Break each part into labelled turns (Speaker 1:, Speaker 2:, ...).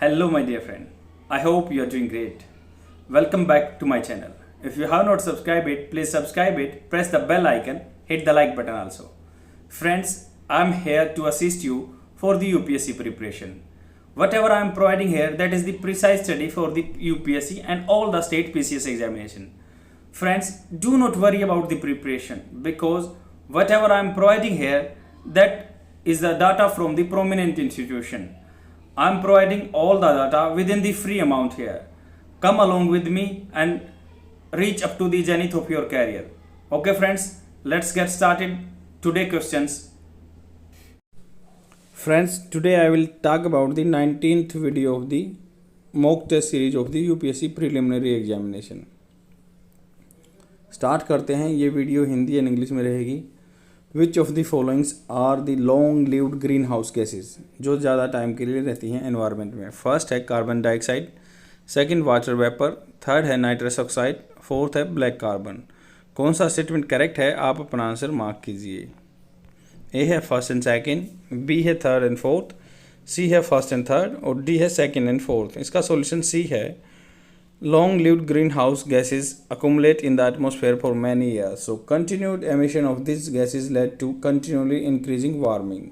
Speaker 1: Hello, my dear friend. I hope you are doing great. Welcome back to my channel. If you have not subscribed it, please subscribe it, press the bell icon, hit the like button also. Friends, I am here to assist you for the UPSC preparation. Whatever I am providing here, that is the precise study for the UPSC and all the state PCS examination. Friends, do not worry about the preparation because whatever I am providing here, that is the data from the prominent institution. I am providing all the data within the free amount here. Come along with me and reach up to the zenith of your career. Okay friends, let's get started. Today questions. Friends, today I will talk about the 19th video of the mock test series of the UPSC preliminary examination. Start करते हैं. ये video Hindi and English में रहेगी. Which of the followings are the long lived greenhouse gases, जो ज़्यादा time के लिए रहती हैं एनवायरनमेंट में. फर्स्ट है carbon dioxide, second water vapour, third है नाइट्रस ऑक्साइड, फोर्थ है ब्लैक कार्बन. कौन सा स्टेटमेंट करेक्ट है, आप अपना आंसर मार्क कीजिए. ए है फर्स्ट एंड सेकंड, बी है थर्ड एंड फोर्थ, सी है फर्स्ट एंड थर्ड और डी है सेकंड एंड फोर्थ. इसका सॉल्यूशन सी है. Long-lived greenhouse gases accumulate in the atmosphere for many years. So, continued emission of these gases led to continually increasing warming.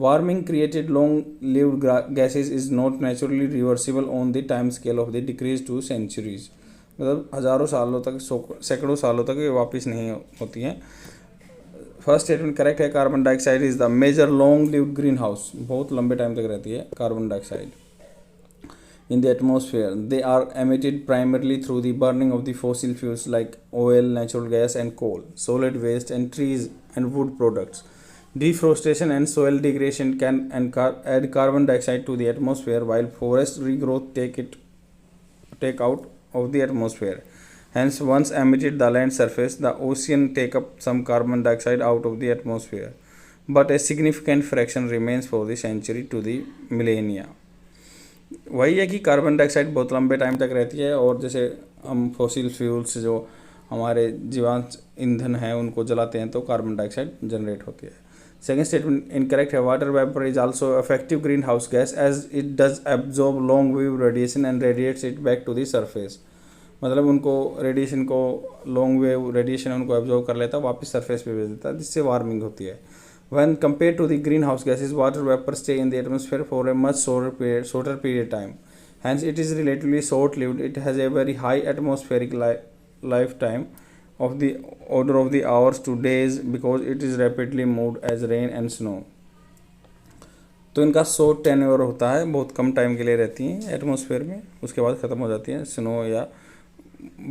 Speaker 1: Warming created long-lived gases is not naturally reversible on the time scale of the decrease to centuries. मतलब हज़ारों सालों तक, सैकड़ों सालों तक ये वापस नहीं होती हैं. फर्स्ट स्टेटमेंट करेक्ट है. Carbon dioxide is the major long lived greenhouse. बहुत लंबे टाइम तक रहती है carbon dioxide in the atmosphere. They are emitted primarily through the burning of the fossil fuels like oil, natural gas and coal, solid waste and trees and wood products. Deforestation and soil degradation can add carbon dioxide to the atmosphere, while forest regrowth take out of the atmosphere. Hence, once emitted the land surface, the ocean take up some carbon dioxide out of the atmosphere, but a significant fraction remains for the century to the millennia. वही है कि carbon dioxide बहुत लंबे time तक रहती है और जैसे हम फॉसिल फ्यूल्स जो हमारे जीवांत ईंधन है उनको जलाते हैं तो कार्बन डाइऑक्साइड जनरेट होती है. सेकेंड स्टेटमेंट इनकरेक्ट है. Water vapour is also effective greenhouse gas as it does absorb long wave radiation and radiates it back to the surface. मतलब उनको रेडिएशन को लॉन्ग वेव रेडिएशन उनको absorb कर लेता है, वापस सरफेस पे भेज देता है, जिससे वार्मिंग होती है. When compared to the greenhouse gases, water vapor stay in the atmosphere for a much shorter period time. Hence, it is relatively short-lived. It has a very high atmospheric lifetime of the order of the hours to days because it is rapidly moved as rain and snow. तो इनका short tenure होता है, बहुत कम time के लिए रहती हैं atmosphere में, उसके बाद ख़त्म हो जाती हैं, स्नो या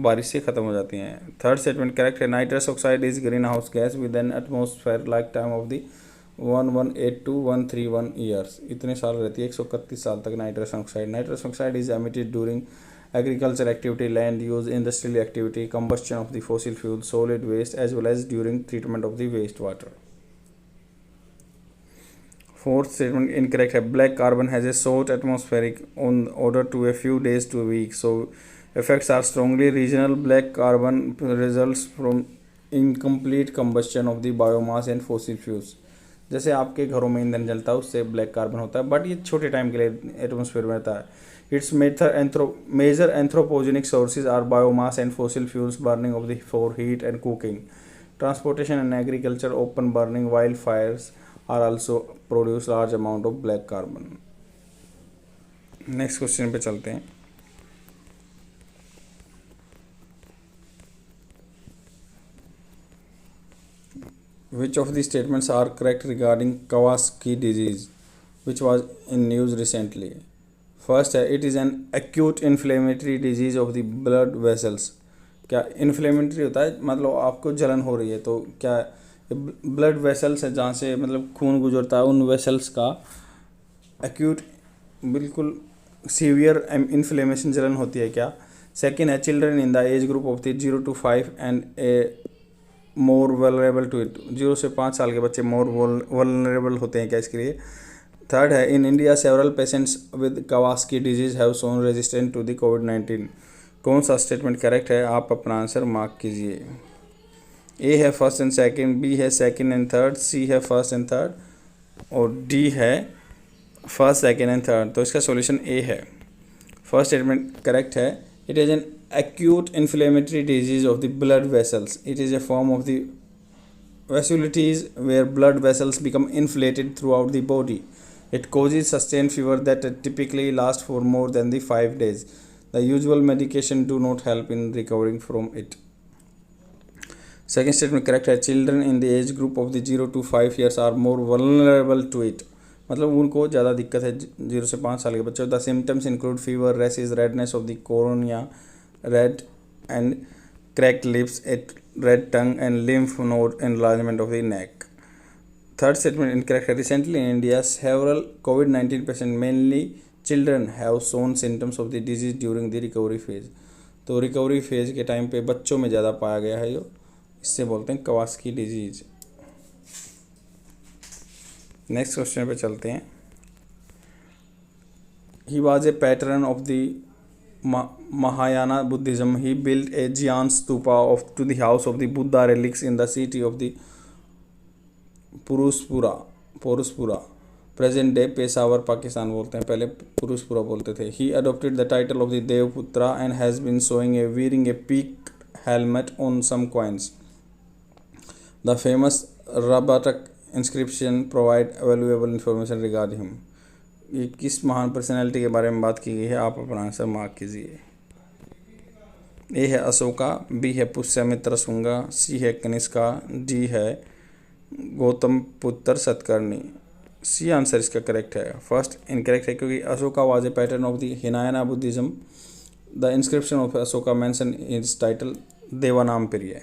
Speaker 1: बारिश से ख़त्म हो जाती हैं. थर्ड स्टेटमेंट करेक्ट है. Nitrous oxide is greenhouse gas with an atmosphere lifetime of the 118 to 131 years. इतने साल रहती है, 131 साल तक nitrous oxide. Nitrous oxide is emitted during agriculture activity, land use, industrial activity, combustion of the fossil fuel, solid waste as well as during treatment of the waste water. Fourth statement incorrect है. Black carbon has a short atmospheric on order to a few days to week. So effects are strongly regional. Black carbon results from incomplete combustion of the biomass and fossil fuels. जैसे आपके घरों में ईंधन जलता है उससे black carbon होता है, बट ये छोटे टाइम के लिए एटमॉस्फेयर में रहता है. Its major anthropogenic sources are biomass and fossil fuels burning of the for heat and cooking, transportation and agriculture, open burning, wild fires are also produce large amount of black carbon. Next question पे चलते हैं. Which of the statements are correct regarding Kawasaki disease, which was in news recently? First है, it is an acute inflammatory disease of the blood vessels. क्या inflammatory होता है, मतलब आपको जलन हो रही है, तो क्या blood vessels है जहाँ से मतलब खून गुजरता है, उन vessels का acute बिल्कुल severe inflammation जलन होती है क्या. सेकेंड है, children in the age group of the 0 to 5 and a more vulnerable to it. 0 से 5 साल के बच्चे मोर वल्नरेबल होते हैं क्या इसके लिए. थर्ड है, in India several patients with Kawasaki disease have shown resistant to the कोविड-19. कौन सा स्टेटमेंट करेक्ट है, आप अपना आंसर मार्क कीजिए. ए है फर्स्ट एंड सेकंड, बी है सेकंड एंड थर्ड, सी है फर्स्ट एंड थर्ड और डी है फर्स्ट, सेकेंड एंड थर्ड, तो इसका सॉल्यूशन ए है। फर्स्ट स्टेटमेंट करेक्ट है। It is an acute inflammatory disease of the blood vessels. It is a form of the vasculitis where blood vessels become inflated throughout the body. It causes sustained fever that typically lasts for more than the 5 days. The usual medication do not help in recovering from it. Second statement correct है। Children in the age group of the 0 to 5 years are more vulnerable to it. मतलब उनको ज़्यादा दिक्कत है 0 से 5 साल के बच्चों। The symptoms include fever, rashes, redness of the cornea, red and cracked lips, a red tongue, and lymph node enlargement of the neck. Third statement incorrect. Recently in India, several COVID-19 patients, mainly children, have shown symptoms of the disease during the recovery phase. तो recovery phase के time पे बच्चों में ज़्यादा पाया गया है जो, इससे बोलते हैं कवास्की डिजीज। नेक्स्ट क्वेश्चन पे चलते हैं। He was a patron of the Mahayana Buddhism. He built a giant stupa to the house of the Buddha relics in the city of the Poruspura, present day Peshawar Pakistan बोलते हैं, पहले पुरुषपुरा बोलते थे। He adopted the title of the Devputra and has been wearing a peaked helmet on some coins. The famous Rabatak inscription provide valuable information regarding him. ये किस महान personality के बारे में बात की गई है, आप अपना आंसर मार्क कीजिए। ए है अशोका, बी है पुष्यमित्र शुंगा, सी है कनिष्का, डी है Gautamiputra Satakarni. C answer इसका करेक्ट है। फर्स्ट इनकरेक्ट है क्योंकि Ashoka was a patron of the Hinayana Buddhism. The inscription of Ashoka mention is title Devanampriya.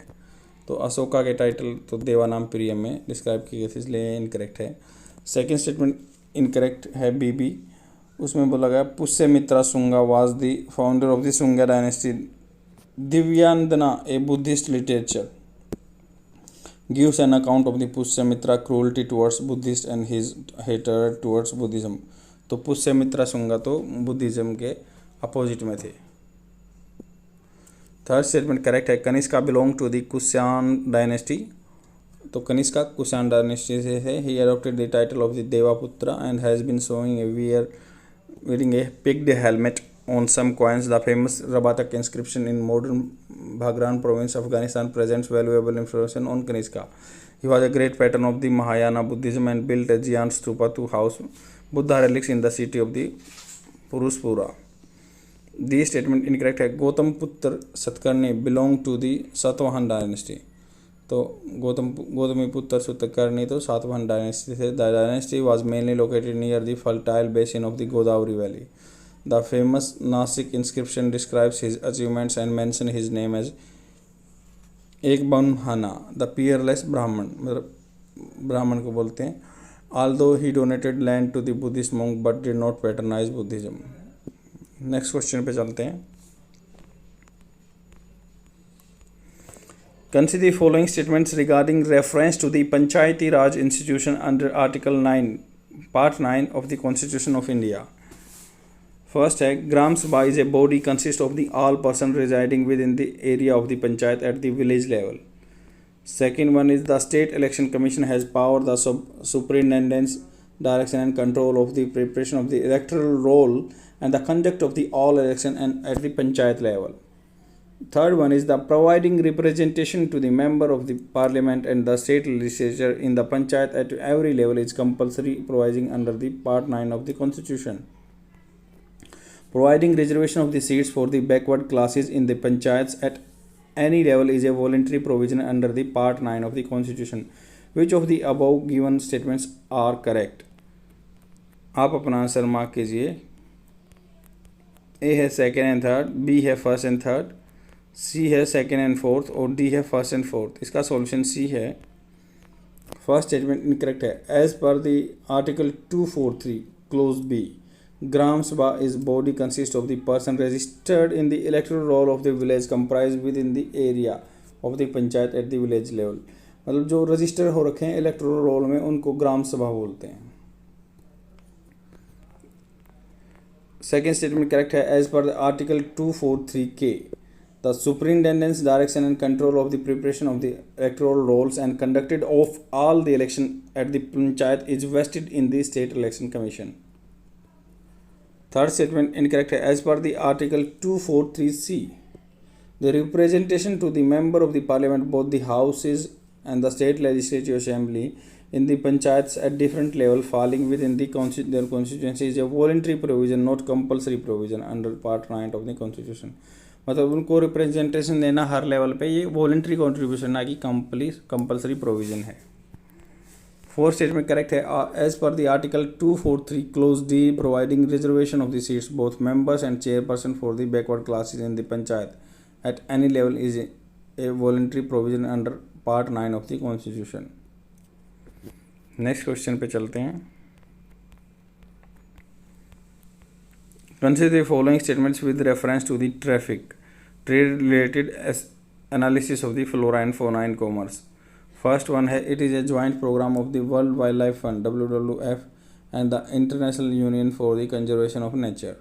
Speaker 1: तो अशोका के टाइटल तो देवानाम प्रिय में डिस्क्राइब की गई थी, इसलिए इनकरेक्ट है। सेकेंड स्टेटमेंट इनकरेक्ट है, बी। उसमें बोला गया Pushyamitra Shunga was the founder of the Shunga dynasty. Divyavadana a Buddhist literature gives an account of the Pushyamitra cruelty towards Buddhists and his hatred towards Buddhism. तो पुष्यमित्रा शुंगा तो बुद्धिज्म के अपोजिट में थे। थर्ड स्टेटमेंट करेक्ट है। Kanishka belong to the Kushan dynasty. तो Kanishka Kushan dynasty से है। He adopted the title of the Devaputra and has been showing a wearing a picked helmet on some coins. The famous Rabatak inscription in modern Bhagran province of Afghanistan presents valuable information on Kanishka. He was a great patron of the Mahayana Buddhism and built a giant stupa to house Buddha relics in the city of the Puruspura. This statement incorrect है। Gautamiputra Satakarni belong to the Satavahana dynasty. तो गौतमी पुत्र सतकर्णी तो Satavahana dynasty थे। The dynasty was mainly located near the fertile basin of the Godavari Valley. The famous Nasik inscription describes his achievements and mentions his name as Ekbanhana, the peerless Brahman, मतलब ब्राह्मण को बोलते हैं। Although he donated land to the Buddhist monk but did not patronize Buddhism. Next question पे चलते हैं। Consider the following statements regarding reference to the Panchayati Raj institution under Article 9, Part 9 of the Constitution of India. First है Gram Sabha is a body consists of the all person residing within the area of the panchayat at the village level. Second one is the State Election Commission has power the superintendence, direction and control of the preparation of the electoral roll and the conduct of the all election and at the panchayat level. Third one is the providing representation to the member of the parliament and the state legislature in the panchayat at every level is compulsory providing under the Part 9 of the Constitution. Providing reservation of the seats for the backward classes in the panchayats at any level is a voluntary provision under the Part 9 of the Constitution. Which of the above given statements are correct? आप अपना answer mark कीजिए। A है second and third, B है first and third, C है second and fourth और D है first and fourth. इसका solution C है। फर्स्ट स्टेटमेंट इनकरेक्ट है। As per the article 243 clause B, Gram Sabha is body consists of the person registered in the electoral roll of the village comprised within the area of the panchayat at the village level. मतलब जो register हो रखे हैं electoral roll में उनको ग्राम सभा बोलते हैं। Second statement correct है। As per the article 243K, the superintendence, direction and control of the preparation of the electoral rolls and conducted of all the election at the panchayat is vested in the State Election Commission. Third statement incorrect है. As per the article 243C, the representation to the member of the parliament, both the houses and the state legislative assembly in the panchayats at different level falling within the their constituency is a voluntary provision, not compulsory provision under part 9 of the constitution. मतलब उनको representation देना हर level पे ये voluntary contribution ना कि compulsory provision है. Fourth statement correct है. As per the article 243 clause D providing reservation of the seats both members and chairperson for the backward classes in the panchayat at any level is a voluntary provision under part 9 of the constitution. Next question पे चलते हैं. Consider the following statements with reference to the trade related analysis of the flora and fauna in commerce. First one है, it is a joint program of the World Wildlife Fund WWF and the International Union for the Conservation of Nature.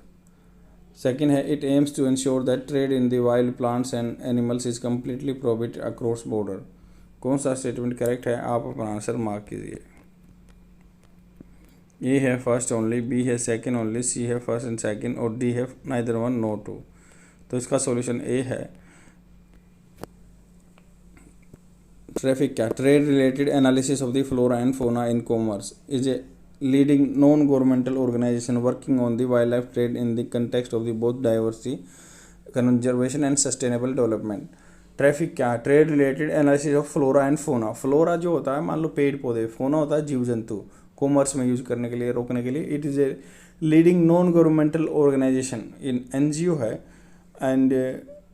Speaker 1: Second है, it aims to ensure that trade in the wild plants and animals is completely prohibited across border. कौन सा statement correct है, आप अपना answer mark कीजिए. A है first only, B है second only, C है फर्स्ट एंड सेकंड और डी है नाइदर वन नो टू. तो इसका सॉल्यूशन ए है. ट्रैफिक क्या, trade related analysis of the flora and fauna in commerce is a leading non-governmental organization working on the wildlife trade in the context of the both diversity, conservation and sustainable development. Traffic क्या है, trade related analysis of flora and fauna. Flora जो होता है मान लो पेड़ पौधे, फोना होता है जीव जंतु, कॉमर्स में यूज करने के लिए, रोकने के लिए. It is a leading non governmental organisation in NGO है and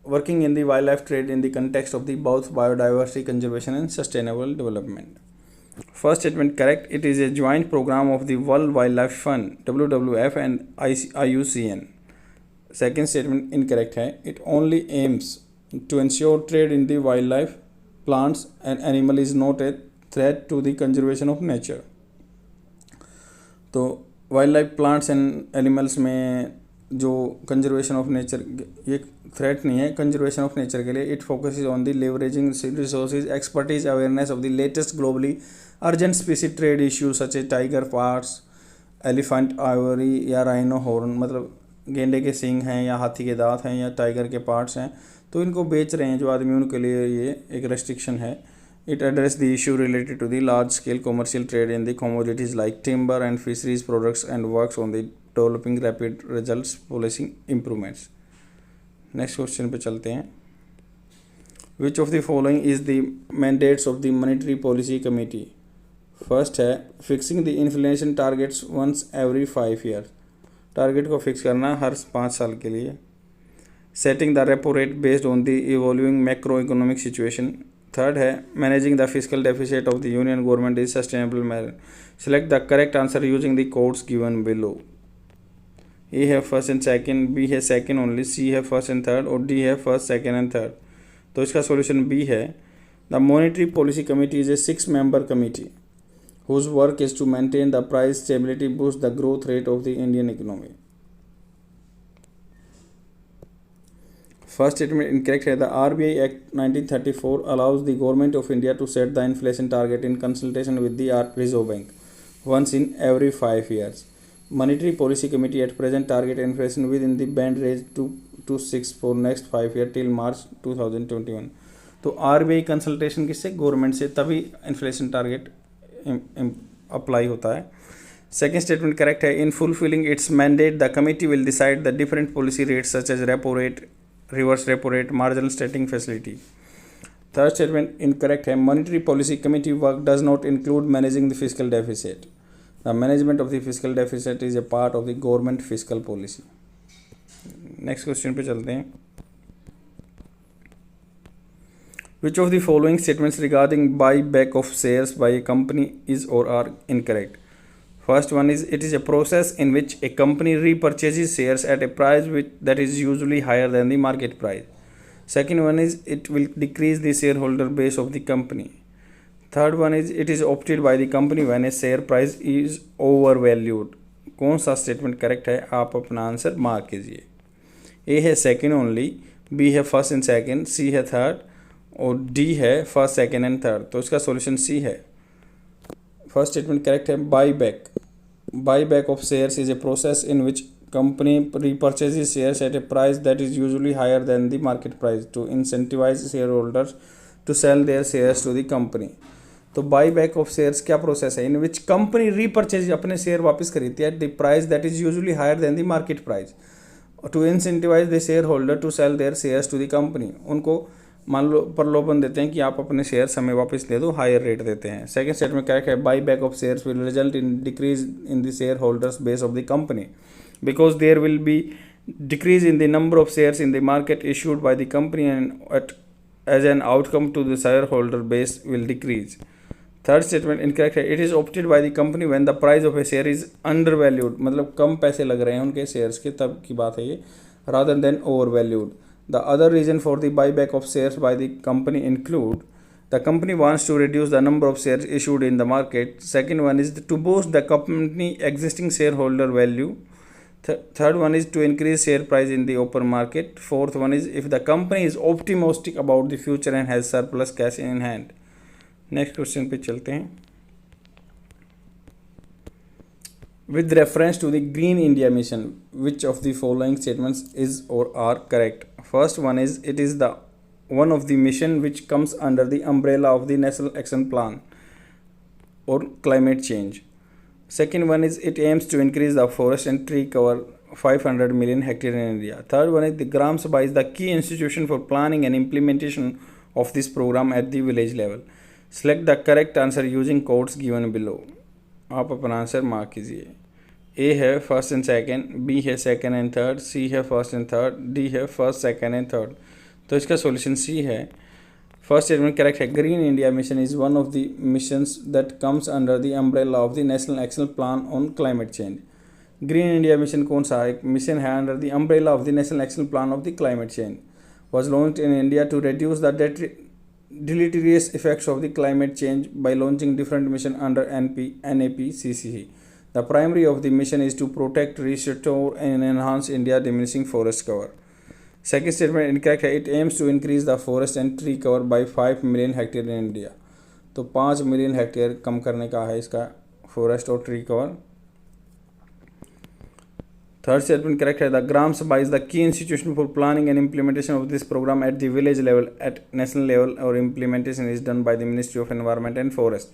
Speaker 1: working in the wildlife trade in the context of the both biodiversity conservation and sustainable development. First statement correct. It is a joint program of the World Wildlife Fund WWF and IUCN. Second statement incorrect है. It only aims to ensure trade in the wildlife, plants and animal is not a threat to the conservation of nature. तो wildlife, plants and animals में जो conservation of nature, ये threat नहीं है conservation of nature के लिए. It focuses on the leveraging resources, expertise, awareness of the latest globally urgent species trade issues such A tiger parts, elephant Ivory या rhino horn, मतलब गेंडे के सींग हैं या हाथी के दांत हैं या टाइगर के पार्ट्स हैं, तो इनको बेच रहे हैं जो आदमी, उनके लिए ये एक रेस्ट्रिक्शन है. It addresses the issue related to the large-scale commercial trade in the commodities like timber and fisheries products and works on the developing rapid results policy improvements. Next question पे चलते हैं. Which of the following is the mandates of the Monetary Policy Committee? First है fixing the inflation targets once every 5 years. Target को fix करना हर 5 साल के लिए. Setting the repo rate based on the evolving macroeconomic situation. Third है managing the fiscal deficit of the union government is sustainable manner. Select the correct answer using the codes given below. A है first and second, B है second only, C है first and third और D है first second and third. तो इसका solution B है. The monetary policy committee is a 6-member committee whose work is to maintain the price stability, boost the growth rate of the Indian economy. First statement incorrect है. The RBI Act 1934 allows the government of India to set the inflation target in consultation with the Reserve Bank once in every 5 years. Monetary Policy Committee at present target inflation within the band range 2 to 6 for next 5 years till March 2021. तो RBI consultation किससे, government से, तभी inflation target apply होता है. Second statement correct है. In fulfilling its mandate the committee will decide the different policy rates such as repo rate, reverse repo rate, marginal standing facility. Third statement incorrect है. Monetary policy committee work does not include managing the fiscal deficit. The management of the fiscal deficit is a part of the government fiscal policy. Next question पे चलते हैं. Which of the following statements regarding buyback of shares by a company is or are incorrect? First one is, it is a process in which a company repurchases shares at a price that is usually higher than the market price. Second one is, it will decrease the shareholder base of the company. Third one is, it is opted by the company when a share price is overvalued. कौन सा statement correct है, आप अपना answer mark कीजिए. A है second only, B है first and second, सी है third और डी है फर्स्ट सेकेंड एंड थर्ड. तो इसका सॉल्यूशन सी है. फर्स्ट स्टेटमेंट करेक्ट है. Buy back of shares is a process in which company repurchases shares at a price that is usually higher than the market price to incentivize shareholders to sell their shares to the company. तो buy back of shares क्या process है in which company repurchase अपने share वापस खरीदती है at the price that is usually higher than the market price to incentivise the shareholder to sell their shares to the company. उनको मान लो प्रलोभन देते हैं कि आप अपने शेयर्स हमें वापस दे दो, हायर रेट देते हैं. सेकंड स्टेटमेंट क्या है, buy back of shares will result in decrease in the shareholders base of the company because there will be decrease in the number of shares in the market issued by the company and as an outcome to the shareholder base will decrease. Third statement incorrect है, it is opted by the company when the price of a share is undervalued, मतलब कम पैसे लग रहे हैं उनके shares के, तब की बात है ये, rather than overvalued. The other reason for the buyback of shares by the company include the company wants to reduce the number of shares issued in the market. Second one is to boost the company existing shareholder value. Third one is to increase share price in the open market. Fourth one is if the company is optimistic about the future and has surplus cash in hand. Next question पे चलते हैं. With reference to the Green India Mission, which of the following statements is or are correct? First one is it is the one of the mission which comes under the umbrella of the National Action Plan or climate change. Second one is it aims to increase the forest and tree cover 500 million hectare in India. Third one is the Gram Sabha is the key institution for planning and implementation of this program at the village level. Select the correct answer using codes given below. आप अपना answer mark कीजिए. A है first and second, B है second and third, C है first and third, D है first second and third. तो इसका solution C है. फर्स्ट स्टेटमेंट करेक्ट है. Green India mission is one of the missions that comes under the umbrella of the national action plan on climate change. Green India mission कौन सा एक mission है under the umbrella of the national action plan of the climate change. Was launched in India to reduce the deleterious effects of the climate change by launching different mission under NAPCC. The primary of the mission is to protect, restore and enhance India diminishing forest cover. Second statement incorrect है. It aims to increase the forest and tree cover by 5 million hectare in India. तो 5 million hectare कम करने का है इसका forest और tree cover. Third statement correct है. The Gram Sabha is the key institution for planning and implementation of this program at the village level. At national level, or implementation is done by the Ministry of Environment and Forest.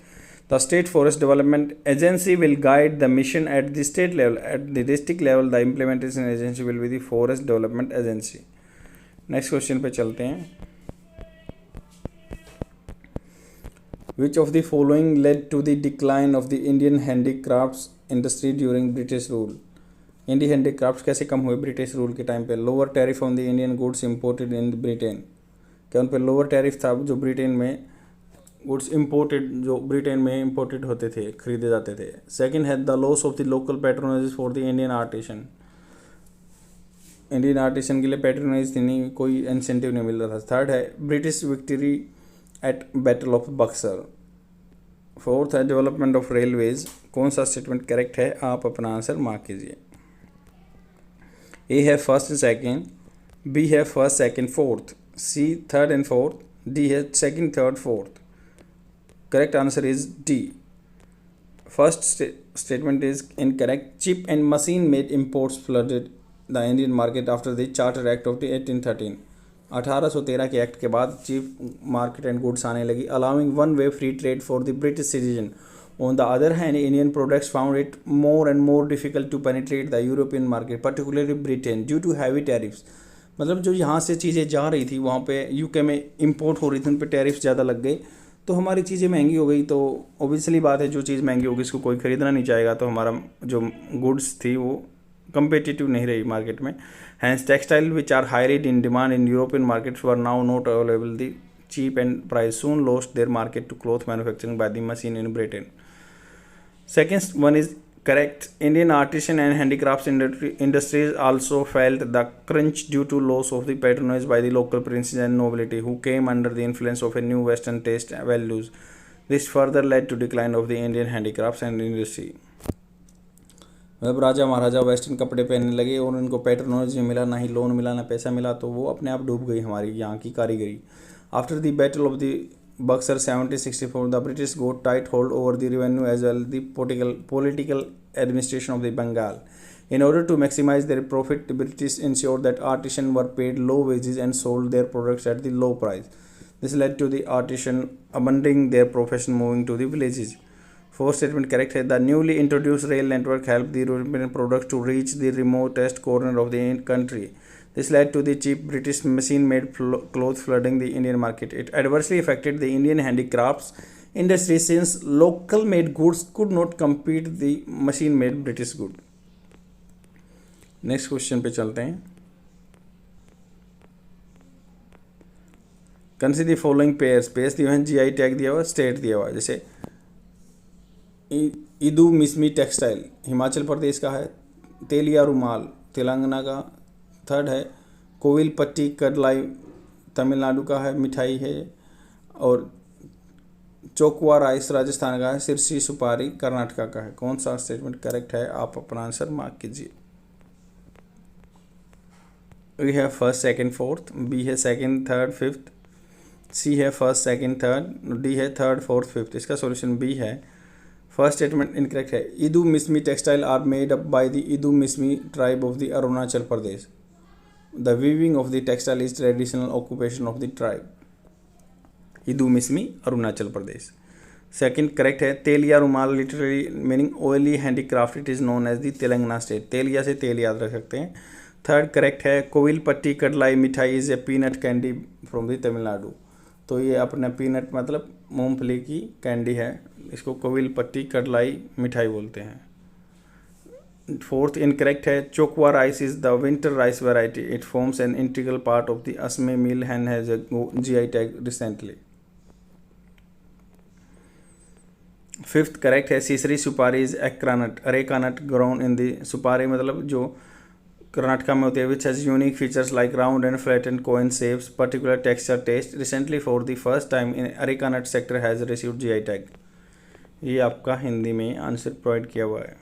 Speaker 1: The State Forest Development Agency will guide the mission at the state level. At the district level, the implementation agency will be the Forest Development Agency. Next question पे चलते हैं. Which of the following led to the decline of the Indian handicrafts industry during British rule? Indian handicraft कैसे कम हुए British rule के time पे? Lower tariff on the Indian goods imported in Britain. क्या उन पर लोअर टैरिफ था जो Britain में गुड्स इंपोर्टेड जो ब्रिटेन में इंपोर्टेड होते थे, खरीदे जाते थे. सेकंड है the loss of the local patronage for the Indian artisan. Indian artisan के लिए पैट्रोनेज थी नहीं, कोई इंसेंटिव नहीं मिल रहा था. थर्ड है British victory at battle of Buxar. Fourth है डेवलपमेंट ऑफ रेलवेज. कौन सा स्टेटमेंट करेक्ट है? आप अपना आंसर मार्क कीजिए. ए है फर्स्ट एंड सेकेंड, बी है first second fourth, C third and fourth, D है second third fourth. Correct answer is D. First statement is incorrect. Cheap and machine made imports flooded the Indian market after the Charter Act of the 1813. 1813 के act के बाद chip market and goods आने लगी, allowing one way free trade for the British citizen. On the other hand, Indian products found it more and more difficult to penetrate the European market, particularly Britain, due to heavy tariffs. मतलब जो यहाँ से चीज़ें जा रही थी वहाँ पे यूके में इंपोर्ट हो रही थी, उन पे टैरिफ्स ज़्यादा लग गए, तो हमारी चीज़ें महंगी हो गई. तो ऑब्वियसली बात है जो चीज़ महंगी होगी इसको कोई ख़रीदना नहीं चाहेगा, तो हमारा जो गुड्स थी वो competitive नहीं रही मार्केट में. Hence, textile which are highly in demand in European markets were now not available. The cheap and price soon lost their market to cloth manufacturing by the machine in Britain. Second one is correct. Indian artisan and handicrafts industries also felt the crunch due to loss of the patronage by the local princes and nobility who came under the influence of a new western taste values. This further led to decline of the Indian handicrafts and industry. जब राजा महाराजा western कपड़े पहनने लगे और उनको patronage नहीं मिला, ना ही loan मिला, ना पैसा मिला, तो वो अपने आप डूब गई हमारी यहाँ की कारीगरी. After the battle of the Buxar 1764, the British got tight hold over the revenue as well the political administration of the Bengal. In order to maximize their profit, the British ensured that artisans were paid low wages and sold their products at the low price. This led to the artisans abandoning their profession, moving to the villages. Fourth statement correct है. The newly introduced rail network helped the European products to reach the remotest corner of the country. This led to the cheap British machine-made clothes flooding the Indian market. It adversely affected the Indian handicrafts industry since local-made goods could not compete the machine-made British good. Next question पे चलते हैं. Consider the following pairs. Pairs दिए हैं, GI tag दिया हुआ, state दिया हुआ. जैसे ईदू मिसमी टेक्सटाइल हिमाचल प्रदेश का है. तेलिया रुमाल तेलंगाना का. थर्ड है कोविल पट्टी कड़लाई तमिलनाडु का है, मिठाई है. और चोकवा राइस राजस्थान का है. सिरसी सुपारी कर्नाटका का है. कौन सा स्टेटमेंट करेक्ट है, आप अपना आंसर मार्क कीजिए. We have first, second, fourth. B है second, third, fifth. C है first, second, third. D है third, fourth, fifth. इसका solution B है. फर्स्ट स्टेटमेंट इनकरेक्ट है. Idu Mishmi textile are made up by the Idu Mishmi tribe of the Arunachal Pradesh. The weaving of the textile is traditional occupation of the tribe. Idu Mishmi Arunachal Pradesh. Second correct है. Telia Rumal literally meaning oily handicraft. It is known as the Telangana state. Telia से तेल याद रख सकते हैं. Third correct है. कोविल पट्टी कड़लाई मिठाई is a peanut candy from the Tamil Nadu. तो ये अपना पीनट मतलब मूंगफली की कैंडी है. इसको कोविल पट्टी कड़लाई मिठाई बोलते हैं. फोर्थ इनकरेक्ट है. Chokuwa rice is the winter rice variety. It forms an integral part of the Assamese meal and has a GI tag recently. Fifth correct है. Sirsi Supari is areca nut areca nut grown in the. सुपारी मतलब जो कर्नाटका में होती है. Which has unique features like round and flat and coin shapes, particular texture, taste. Recently for the first time in areca nut sector has received GI tag. ये आपका हिंदी में answer provide किया हुआ है.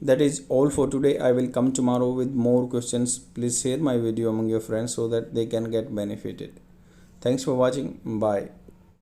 Speaker 1: That is all for today. I will come tomorrow with more questions. Please share my video among your friends so that they can get benefited. Thanks for watching. Bye.